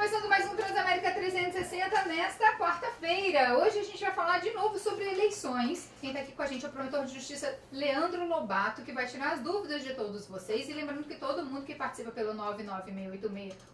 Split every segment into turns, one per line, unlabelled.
começando mais um Transamérica 360 nesta quarta-feira. Hoje a gente vai falar de novo sobre eleições. Quem está aqui com a gente é o promotor de justiça Leandro Lobato, que vai tirar as dúvidas de todos vocês. E lembrando que todo mundo que participa pelo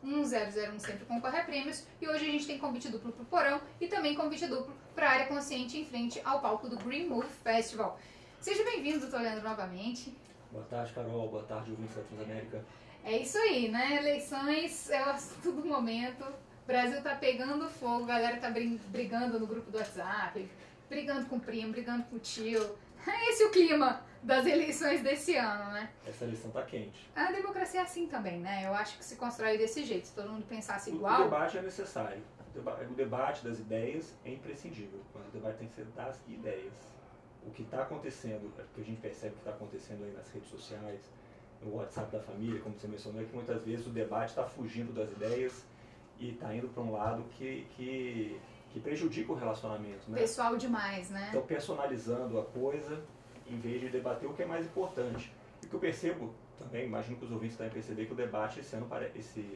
996861001 sempre concorre a prêmios. E hoje a gente tem convite duplo para o Porão e também convite duplo para a área consciente em frente ao palco do Green Move Festival. Seja bem-vindo, doutor Leandro, novamente.
Boa tarde, Carol. Boa tarde, ouvintes da Transamérica.
É isso aí, né? Eleições é o assunto do momento. O Brasil tá pegando fogo, a galera tá brigando no grupo do WhatsApp, brigando com o primo, brigando com o tio. É esse o clima das eleições desse ano, né?
Essa eleição tá quente.
A democracia é assim também, né? Eu acho que se constrói desse jeito, se todo mundo pensasse
O
igual.
debate é necessário. O debate das ideias é imprescindível, mas o debate tem que ser das ideias. O que está acontecendo, o que a gente percebe que está acontecendo aí nas redes sociais, no WhatsApp da família, como você mencionou, é que muitas vezes o debate está fugindo das ideias e está indo para um lado que prejudica o relacionamento, né?
Pessoal demais, né?
Então, personalizando a coisa, em vez de debater o que é mais importante. E o que eu percebo também, imagino que os ouvintes devem perceber que o debate esse ano,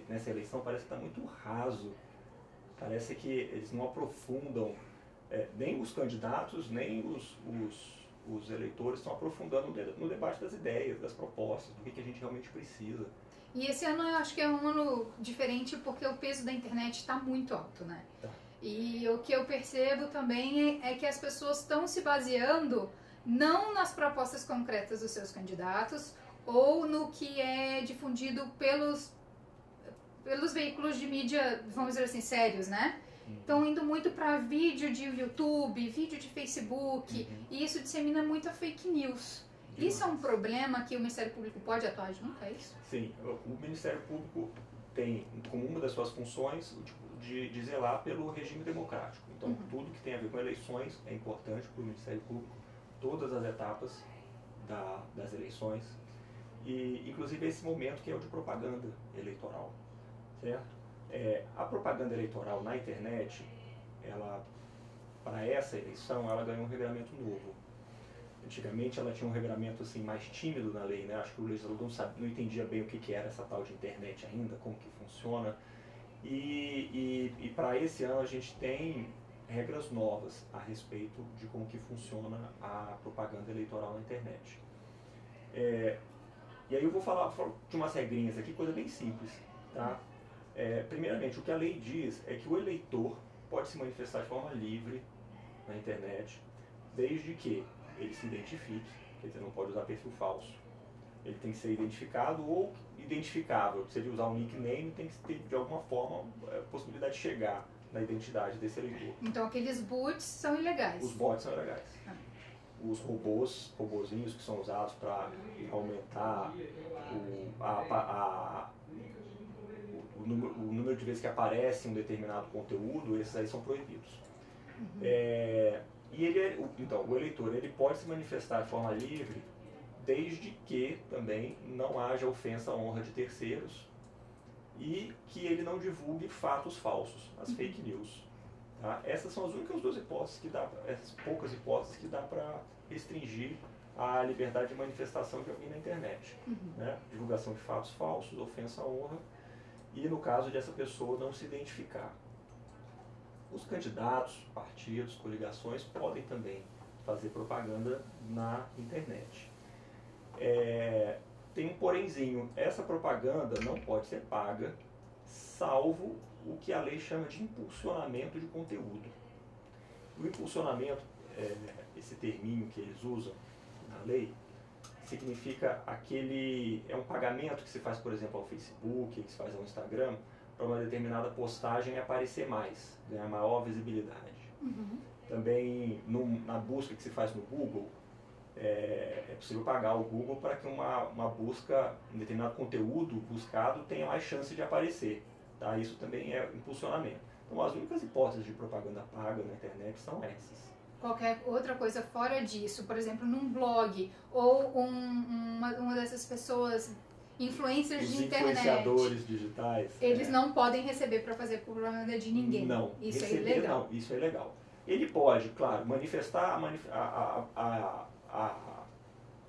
nessa eleição, parece que está muito raso. Parece que eles não aprofundam, nem os candidatos, nem os eleitores estão aprofundando no debate das ideias, das propostas, do que a gente realmente precisa.
E esse ano eu acho que é um ano diferente porque o peso da internet está muito alto, né?
Tá.
E o que eu percebo também é que as pessoas estão se baseando não nas propostas concretas dos seus candidatos ou no que é difundido pelos veículos de mídia, vamos dizer assim, sérios, né? Estão indo muito para vídeo de YouTube, vídeo de Facebook, e isso dissemina muita fake news. Isso é um problema que o Ministério Público pode atuar junto, é isso?
Sim, o Ministério Público tem como uma das suas funções de zelar pelo regime democrático. Então, tudo que tem a ver com eleições é importante para o Ministério Público, todas as etapas das eleições, e inclusive esse momento que é o de propaganda eleitoral, certo? A propaganda eleitoral na internet, para essa eleição, ela ganhou um regramento novo. Antigamente ela tinha um regramento assim, mais tímido na lei, né? Acho que o legislador não entendia bem o que era essa tal de internet ainda, como que funciona. E para esse ano a gente tem regras novas a respeito de como que funciona a propaganda eleitoral na internet. E aí eu vou falar de umas regrinhas aqui, coisa bem simples, tá? Primeiramente, o que a lei diz é que o eleitor pode se manifestar de forma livre na internet, desde que ele se identifique, quer dizer, não pode usar perfil falso. Ele tem que ser identificado ou identificável. Se ele usar um nickname, tem que ter, de alguma forma, a possibilidade de chegar na identidade desse eleitor.
Então aqueles bots são ilegais?
Os bots são ilegais. Os robozinhos que são usados para aumentar o número de vezes que aparece um determinado conteúdo, esses aí são proibidos. Então, o eleitor ele pode se manifestar de forma livre desde que também não haja ofensa à honra de terceiros e que ele não divulgue fatos falsos, as fake news. Tá? Essas são as únicas duas hipóteses essas poucas hipóteses que dá para restringir a liberdade de manifestação de alguém na internet. Né? Divulgação de fatos falsos, ofensa à honra e no caso de essa pessoa não se identificar. Os candidatos, partidos, coligações podem também fazer propaganda na internet. Tem um porémzinho, essa propaganda não pode ser paga, salvo o que a lei chama de impulsionamento de conteúdo. O impulsionamento, esse terminho que eles usam na lei, significa é um pagamento que se faz, por exemplo, ao Facebook, que se faz ao Instagram, para uma determinada postagem aparecer mais, ganhar maior visibilidade. Também na busca que se faz no Google, é possível pagar o Google para que uma busca, um determinado conteúdo buscado tenha mais chance de aparecer. Tá? Isso também é impulsionamento. Então as únicas hipóteses de propaganda paga na internet são essas.
Qualquer outra coisa fora disso, por exemplo, num blog ou uma dessas pessoas influencers de internet.
Os influenciadores digitais.
Eles não podem receber para fazer propaganda de ninguém.
Não.
Isso
receber,
é ilegal.
Não, isso é ilegal. Ele pode, claro, manifestar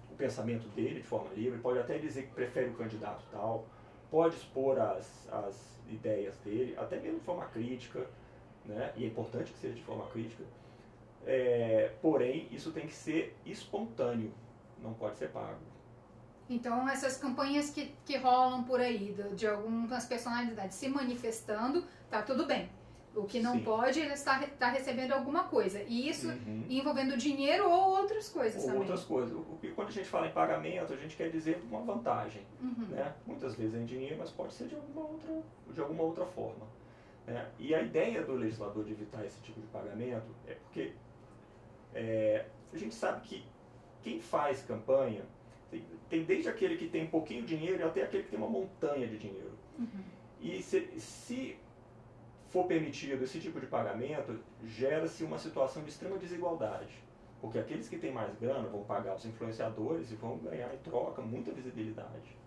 o pensamento dele de forma livre, pode até dizer que prefere o candidato tal, pode expor as ideias dele, até mesmo de forma crítica, né? E é importante que seja de forma crítica, porém isso tem que ser espontâneo, não pode ser pago.
Então essas campanhas que rolam por aí, de algumas personalidades se manifestando, tá tudo bem. O que não pode é estar recebendo alguma coisa. E isso envolvendo dinheiro ou outras coisas também.
Outras coisas. Quando a gente fala em pagamento, a gente quer dizer uma vantagem. Né? Muitas vezes é em dinheiro, mas pode ser de alguma outra forma. Né? E a ideia do legislador de evitar esse tipo de pagamento é porque a gente sabe que quem faz campanha tem desde aquele que tem um pouquinho de dinheiro até aquele que tem uma montanha de dinheiro. E se for permitido esse tipo de pagamento, gera-se uma situação de extrema desigualdade. Porque aqueles que têm mais grana vão pagar os influenciadores e vão ganhar em troca muita visibilidade.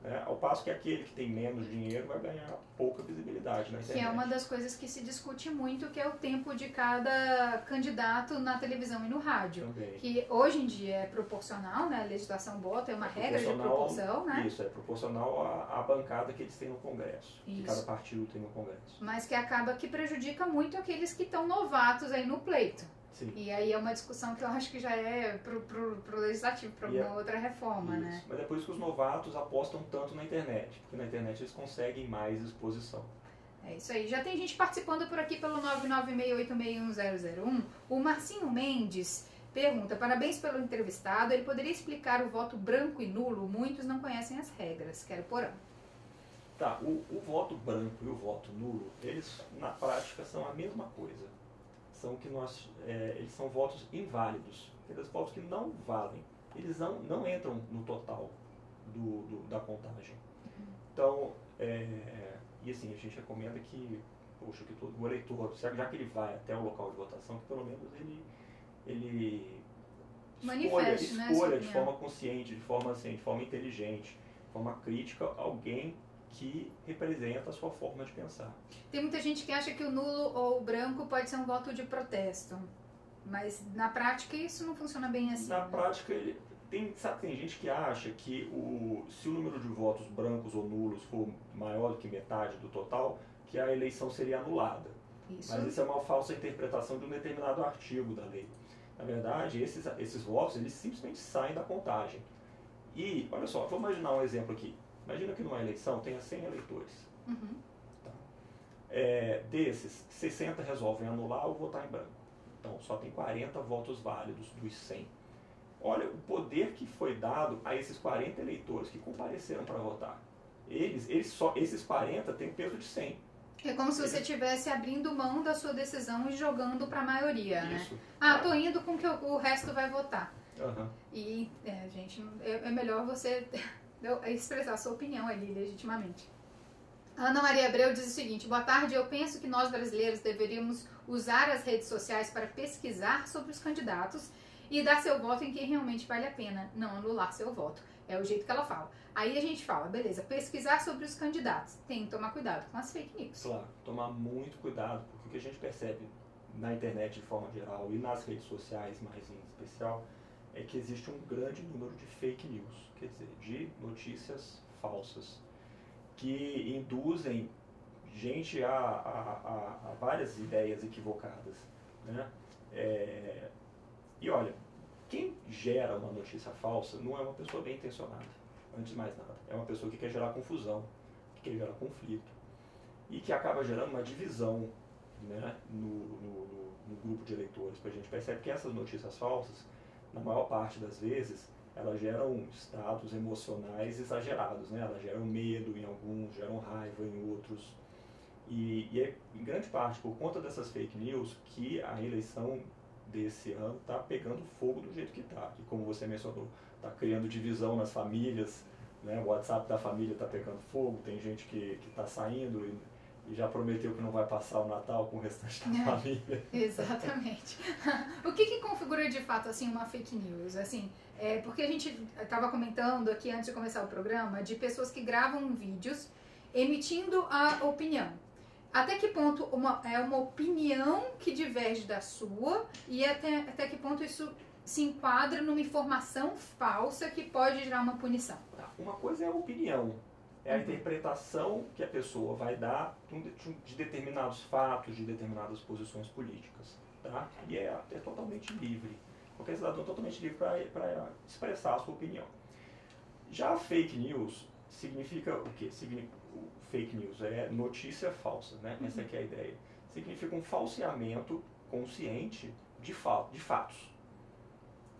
Né? Ao passo que aquele que tem menos dinheiro vai ganhar pouca visibilidade na internet.
Que é uma das coisas que se discute muito, que é o tempo de cada candidato na televisão e no rádio.
Também.
Que hoje em dia é proporcional, né? A legislação bota, é uma regra de proporção, né?
Isso, é proporcional à bancada que eles têm no Congresso. Que cada partido tem no Congresso.
Mas que acaba que prejudica muito aqueles que estão novatos aí no pleito.
Sim.
E aí é uma discussão que eu acho que já é pro legislativo, para uma outra reforma,
isso.
né?
Mas é por isso que os novatos apostam tanto na internet, porque na internet eles conseguem mais exposição.
É isso aí. Já tem gente participando por aqui pelo 996861001. O Marcinho Mendes pergunta: parabéns pelo entrevistado, ele poderia explicar o voto branco e nulo? Muitos não conhecem as regras. Quero porão.
Tá, o voto branco e o voto nulo, eles na prática são a mesma coisa. Eles são votos inválidos, aqueles votos que não valem, eles não entram no total da contagem. Então, e assim, a gente recomenda que, poxa, que o eleitor, já que ele vai até o local de votação, que pelo menos ele escolha de forma consciente, de forma inteligente, de forma crítica, alguém que representa a sua forma de pensar.
Tem muita gente que acha que o nulo ou o branco pode ser um voto de protesto, mas na prática isso não funciona bem assim.
Na prática, tem gente que acha que se o número de votos brancos ou nulos for maior do que metade do total, que a eleição seria anulada.
Isso.
Mas isso é uma falsa interpretação de um determinado artigo da lei. Na verdade, esses votos, eles simplesmente saem da contagem. E, olha só, vou imaginar um exemplo aqui. Imagina que numa eleição tenha 100 eleitores. Tá. Desses, 60 resolvem anular ou votar em branco. Então, só tem 40 votos válidos dos 100. Olha o poder que foi dado a esses 40 eleitores que compareceram para votar. Esses 40 têm peso de 100.
É como se você estivesse abrindo mão da sua decisão e jogando para a maioria,
Isso.
né? Tô indo com que o resto vai votar.
E,
gente, é melhor você expressar a sua opinião ali legitimamente. Ana Maria Abreu diz o seguinte: boa tarde, eu penso que nós brasileiros deveríamos usar as redes sociais para pesquisar sobre os candidatos e dar seu voto em quem realmente vale a pena, não anular seu voto. É o jeito que ela fala. Aí a gente fala, beleza, pesquisar sobre os candidatos. Tem que tomar cuidado com as fake news.
Claro, tomar muito cuidado, porque o que a gente percebe na internet de forma geral e nas redes sociais mais em especial é que existe um grande número de fake news, quer dizer, de notícias falsas, que induzem gente a várias ideias equivocadas. Né? E olha, quem gera uma notícia falsa não é uma pessoa bem intencionada, antes de mais nada. É uma pessoa que quer gerar confusão, que quer gerar conflito, e que acaba gerando uma divisão, né, no grupo de eleitores. A gente percebe que essas notícias falsas, na maior parte das vezes, elas geram estados emocionais exagerados, né? Elas geram medo em alguns, geram raiva em outros. E é em grande parte por conta dessas fake news que a eleição desse ano está pegando fogo do jeito que está. E como você mencionou, está criando divisão nas famílias, né? O WhatsApp da família está pegando fogo, tem gente que está saindo e já prometeu que não vai passar o Natal com o restante da família.
Exatamente. O que configura de fato assim uma fake news? Assim, porque a gente estava comentando aqui antes de começar o programa de pessoas que gravam vídeos emitindo a opinião. Até que ponto é uma opinião que diverge da sua e até que ponto isso se enquadra numa informação falsa que pode gerar uma punição?
Uma coisa é a opinião. É a interpretação que a pessoa vai dar de determinados fatos, de determinadas posições políticas. Tá? E é totalmente livre. Qualquer cidadão é totalmente livre para expressar a sua opinião. Já a fake news significa o quê? Fake news é notícia falsa, né? Essa aqui é a ideia. Significa um falseamento consciente de fatos.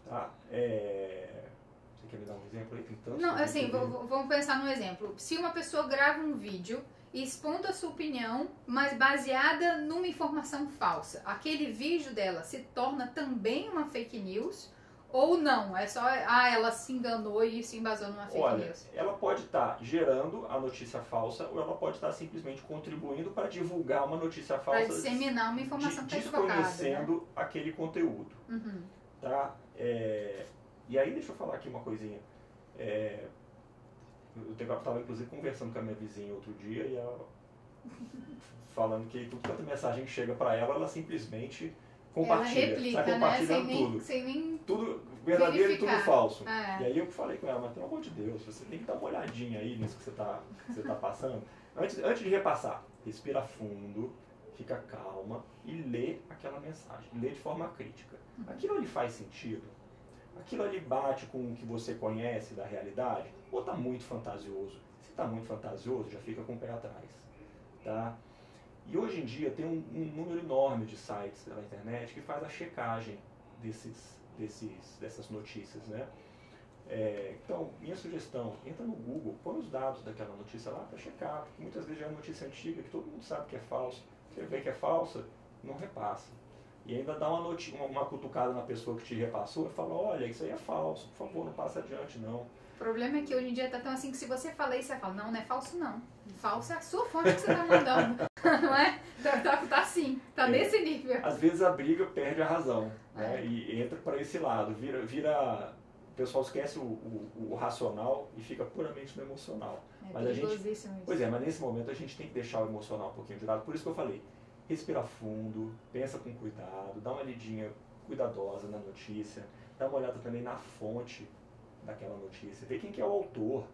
Tá? Você quer me dar um exemplo aí? Tem tantos.
Não, assim, vamos pensar num exemplo. Se uma pessoa grava um vídeo expondo a sua opinião, mas baseada numa informação falsa, aquele vídeo dela se torna também uma fake news? Ou não? É só, ela se enganou e se embasou numa fake news.
Ela pode estar gerando a notícia falsa ou ela pode estar simplesmente contribuindo para divulgar uma notícia falsa.
Para disseminar uma informação que está equivocada.
Desconhecendo aquele conteúdo.
Uhum.
Tá? E aí, deixa eu falar aqui uma coisinha. Eu estava, inclusive, conversando com a minha vizinha outro dia e ela falando que tanta mensagem que chega para ela, ela simplesmente compartilha.
Ela replica,
sai compartilhando
né?
tudo.
Sem nem
tudo verdadeiro
verificar.
E tudo falso.
É.
E aí eu falei com ela, mas pelo amor de Deus, você tem que dar uma olhadinha aí nisso que você tá passando. Antes de repassar, respira fundo, fica calma e lê aquela mensagem. Lê de forma crítica. Aquilo ali faz sentido? Aquilo ali bate com o que você conhece da realidade? Ou está muito fantasioso? Se está muito fantasioso, já fica com o pé atrás. Tá? E hoje em dia tem um número enorme de sites pela internet que faz a checagem dessas notícias. Né? Então, minha sugestão, entra no Google, põe os dados daquela notícia lá para checar, porque muitas vezes já é notícia antiga que todo mundo sabe que é falsa. Você vê que é falsa, não repassa. E ainda dá uma cutucada na pessoa que te repassou e fala, olha, isso aí é falso, por favor, não passa adiante não.
O problema é que hoje em dia tá tão assim que se você fala isso, você fala, não é falso não. Falso é a sua fonte que você tá mandando, não é? Tá assim, tá nesse nível.
Às vezes a briga perde a razão, né? E entra para esse lado, o pessoal esquece o racional e fica puramente no emocional. Mas
perigosíssimo isso.
Mas nesse momento a gente tem que deixar o emocional um pouquinho de lado, por isso que eu falei, respira fundo, pensa com cuidado, dá uma lidinha cuidadosa na notícia, dá uma olhada também na fonte daquela notícia, vê quem que é o autor.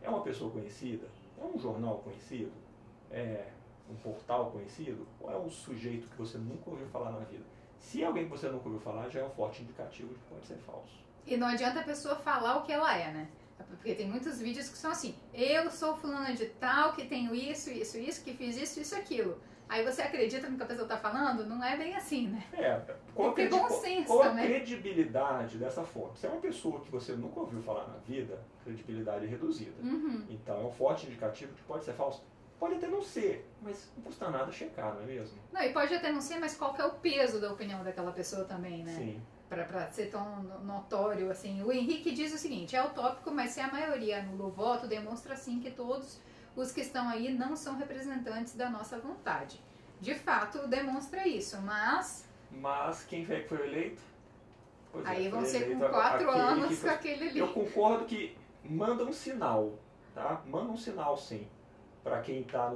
É uma pessoa conhecida? É um jornal conhecido? É um portal conhecido? Ou é um sujeito que você nunca ouviu falar na vida? Se é alguém que você nunca ouviu falar, já é um forte indicativo de que pode ser falso.
E não adianta a pessoa falar o que ela é, né? Porque tem muitos vídeos que são assim, eu sou fulana de tal, que tenho isso, que fiz isso, aquilo. Aí você acredita no que a pessoa está falando? Não é bem assim, né? Qual
a credibilidade dessa fonte? Se é uma pessoa que você nunca ouviu falar na vida, credibilidade é reduzida.
Uhum.
Então é um forte indicativo que pode ser falso. Pode até não ser, mas não custa nada checar, não é mesmo?
Não, e pode até não ser, mas qual que é o peso da opinião daquela pessoa também, né?
Sim.
Para ser tão notório, assim. O Henrique diz o seguinte, é utópico, mas se a maioria anula o voto, demonstra sim que todos os que estão aí não são representantes da nossa vontade. De fato, demonstra isso, mas...
Mas quem é que foi eleito? Pois
aí vão ser
eleito
com 4 anos com aquele ali.
Eu concordo que manda um sinal, tá? Manda um sinal, sim, para quem está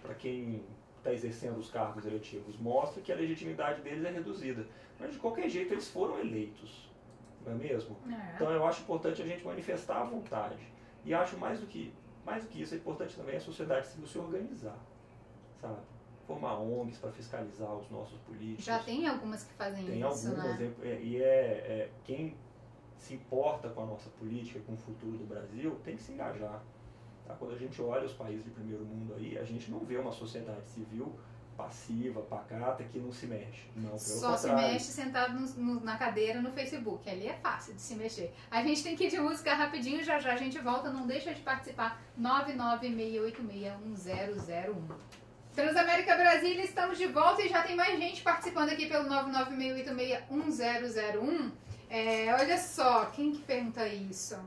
para quem está exercendo os cargos eletivos. Mostra que a legitimidade deles é reduzida. Mas, de qualquer jeito, eles foram eleitos, não é mesmo? Então, eu acho importante a gente manifestar a vontade. E acho mais do que isso, é importante também a sociedade civil se organizar, sabe? Formar ONGs para fiscalizar os nossos políticos.
Já tem algumas que fazem
tem
isso,
algumas,
né?
E quem se importa com a nossa política, com o futuro do Brasil, tem que se engajar. Tá? Quando a gente olha os países de primeiro mundo aí, a gente não vê uma sociedade civil passiva, pacata, que não se mexe. Não, pelo
Só se mexe sentado na cadeira no Facebook. Ali é fácil de se mexer. A gente tem que ir de música rapidinho, já a gente volta. Não deixa de participar. 996861001. Transamérica Brasília, estamos de volta e já tem mais gente participando aqui pelo 996861001. Olha só, quem que pergunta isso?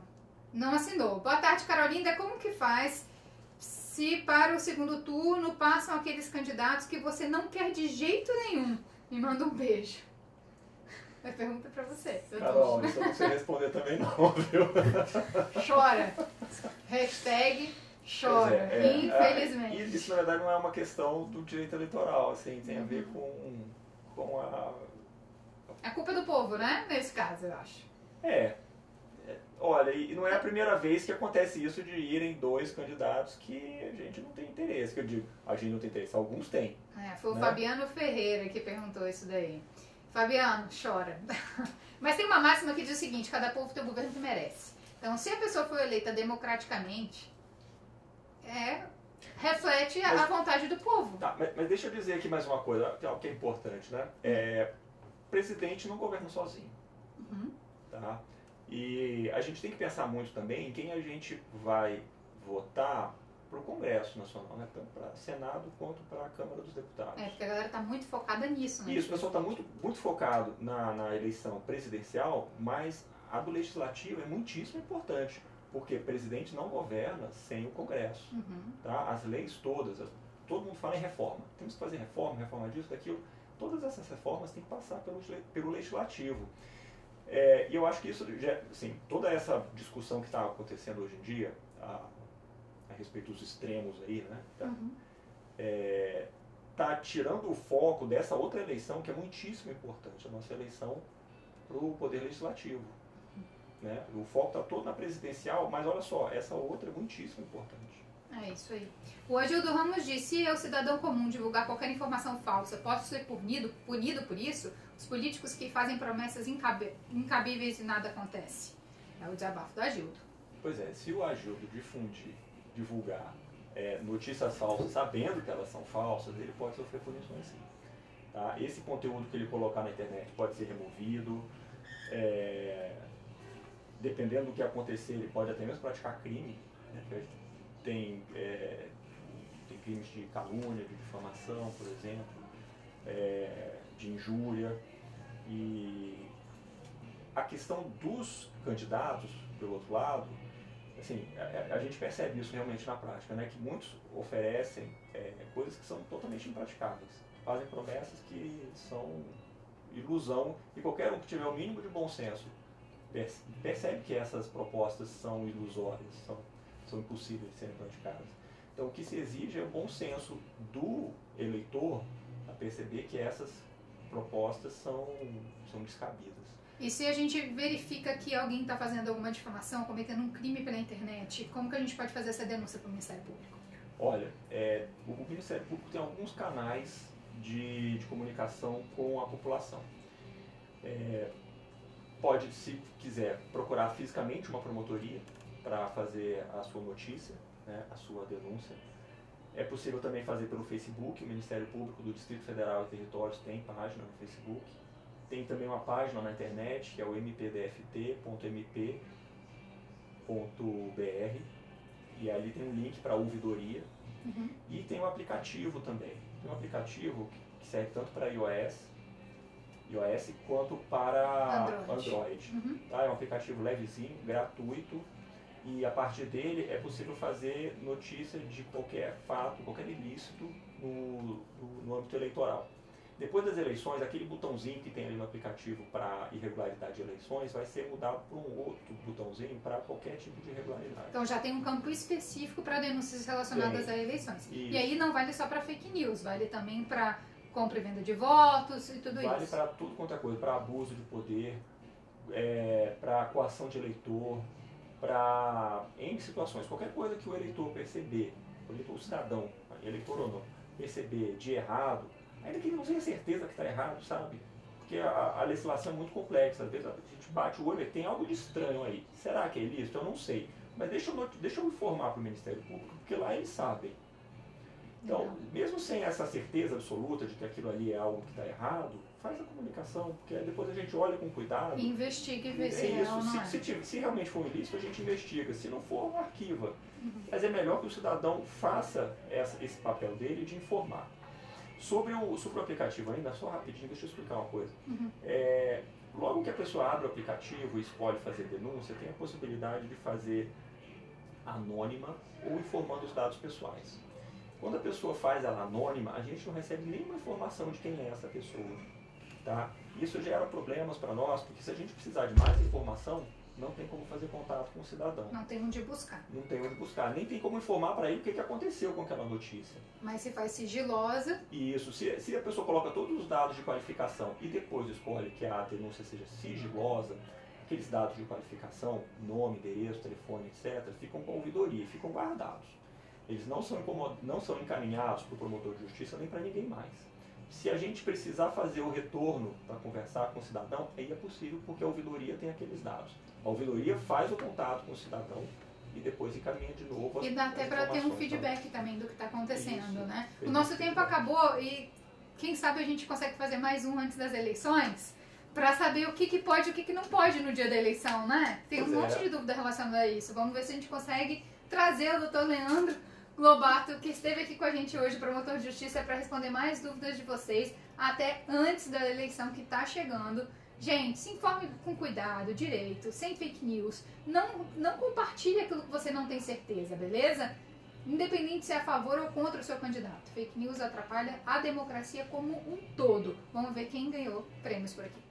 Não assinou. Boa tarde, Carolina. Como que faz se para o segundo turno passam aqueles candidatos que você não quer de jeito nenhum? Me manda um beijo. É pergunta pra você.
Carol, isso eu não sei responder também não, viu?
Chora. Hashtag chora. Infelizmente.
Isso, na verdade, não é uma questão do direito eleitoral, assim, tem a ver com
a culpa é do povo, né? Nesse caso, eu acho.
Olha, e não é a primeira vez que acontece isso de irem 2 candidatos que a gente não tem interesse. Que eu digo, a gente não tem interesse, alguns têm.
Foi o Fabiano Ferreira que perguntou isso daí. Fabiano, chora. Mas tem uma máxima que diz o seguinte: cada povo tem o governo que merece. Então, se a pessoa foi eleita democraticamente, reflete a vontade do povo.
Tá, mas deixa eu dizer aqui mais uma coisa, algo que é importante, né? Presidente não governa sozinho. Tá? E a gente tem que pensar muito também em quem a gente vai votar para o Congresso Nacional, né? Tanto para Senado quanto para a Câmara dos Deputados.
Porque a galera está muito focada nisso, né?
Isso, o pessoal está muito focado na eleição presidencial, mas a do Legislativo é muitíssimo importante, porque presidente não governa sem o Congresso. Tá? As leis todas, todo mundo fala em reforma. Temos que fazer reforma disso, daquilo. Todas essas reformas têm que passar pelo Legislativo. E eu acho que isso, assim, toda essa discussão que está acontecendo hoje em dia, a respeito dos extremos aí, né? Tá tirando o foco dessa outra eleição que é muitíssimo importante, a nossa eleição para o Poder Legislativo. Né? O foco está todo na presidencial, mas olha só, essa outra é muitíssimo importante.
É isso aí. O Agildo Ramos disse: se eu, cidadão comum, divulgar qualquer informação falsa, posso ser punido por isso? Os políticos que fazem promessas incabíveis e nada acontece. É o desabafo do Agildo.
Pois é, se o Agildo divulgar notícias falsas, sabendo que elas são falsas, ele pode sofrer punições sim. Tá? Esse conteúdo que ele colocar na internet pode ser removido. Dependendo do que acontecer, ele pode até mesmo praticar crime. Né? Tem crimes de calúnia, de difamação, por exemplo, de injúria. E a questão dos candidatos, pelo outro lado, assim, a gente percebe isso realmente na prática, né? Que muitos oferecem coisas que são totalmente impraticáveis. Fazem promessas que são ilusão, e qualquer um que tiver o mínimo de bom senso percebe que essas propostas são ilusórias, são impossíveis de serem praticadas. Então, o que se exige é o bom senso do eleitor a perceber que essas propostas são descabidas.
E se a gente verifica que alguém está fazendo alguma difamação, cometendo um crime pela internet, como que a gente pode fazer essa denúncia para o Ministério Público?
Olha, o Ministério Público tem alguns canais de comunicação com a população. Pode, se quiser, procurar fisicamente uma promotoria para fazer a sua notícia, né, a sua denúncia. É possível também fazer pelo Facebook. O Ministério Público do Distrito Federal e Territórios tem página no Facebook. Tem também uma página na internet, que é o mpdft.mp.br, e ali tem um link para a ouvidoria. E tem um aplicativo também. Tem um aplicativo que serve tanto para iOS quanto para Android. Tá? É um aplicativo levezinho, gratuito, e a partir dele é possível fazer notícia de qualquer fato, qualquer ilícito no âmbito eleitoral. Depois das eleições, aquele botãozinho que tem ali no aplicativo para irregularidade de eleições vai ser mudado por um outro botãozinho para qualquer tipo de irregularidade.
Então já tem um campo específico para denúncias relacionadas a eleições. E aí não vale só para fake news, vale também para compra e venda de votos e tudo isso.
Vale para tudo quanto é coisa, para abuso de poder, para coação de eleitor, para N situações. Qualquer coisa que o eleitor perceber, o cidadão, eleitor ou não, perceber de errado, ainda que ele não tenha certeza que está errado, sabe? Porque a legislação é muito complexa. Às vezes a gente bate o olho e tem algo de estranho aí. Será que é ilícito? Eu não sei. Mas deixa eu informar para o Ministério Público, porque lá eles sabem. Então, mesmo sem essa certeza absoluta de que aquilo ali é algo que está errado, faz a comunicação, porque depois a gente olha com cuidado.
E investiga e vê se é ou não é.
Se realmente for um ilícito, a gente investiga. Se não for, arquiva. Mas é melhor que o cidadão faça esse papel dele de informar. Sobre o aplicativo ainda, só rapidinho, deixa eu explicar uma coisa. Logo que a pessoa abre o aplicativo e escolhe fazer denúncia, tem a possibilidade de fazer anônima ou informando os dados pessoais. Quando a pessoa faz ela anônima, a gente não recebe nenhuma informação de quem é essa pessoa. Tá? Isso gera problemas para nós, porque se a gente precisar de mais informação, não tem como fazer contato com o cidadão.
Não tem onde buscar.
Não tem onde buscar. Nem tem como informar para ele o que aconteceu com aquela notícia.
Mas se faz sigilosa...
Isso. Se a pessoa coloca todos os dados de qualificação e depois escolhe que a denúncia seja sigilosa, aqueles dados de qualificação, nome, endereço, telefone, etc., ficam com a ouvidoria, ficam guardados. Eles não são encaminhados para o promotor de justiça nem para ninguém mais. Se a gente precisar fazer o retorno para conversar com o cidadão, aí é possível, porque a ouvidoria tem aqueles dados. A ouvidoria faz o contato com o cidadão e depois encaminha de novo as
E dá até para ter um feedback também do que está acontecendo, né? O nosso tempo acabou e quem sabe a gente consegue fazer mais um antes das eleições para saber o que pode e o que não pode no dia da eleição, né? Tem um monte de dúvida relacionada a isso. Vamos ver se a gente consegue trazer o Dr. Leandro Lobato, que esteve aqui com a gente hoje, promotor de justiça, para responder mais dúvidas de vocês até antes da eleição que está chegando. Gente, se informe com cuidado, direito, sem fake news. Não compartilhe aquilo que você não tem certeza, beleza? Independente se é a favor ou contra o seu candidato. Fake news atrapalha a democracia como um todo. Vamos ver quem ganhou prêmios por aqui.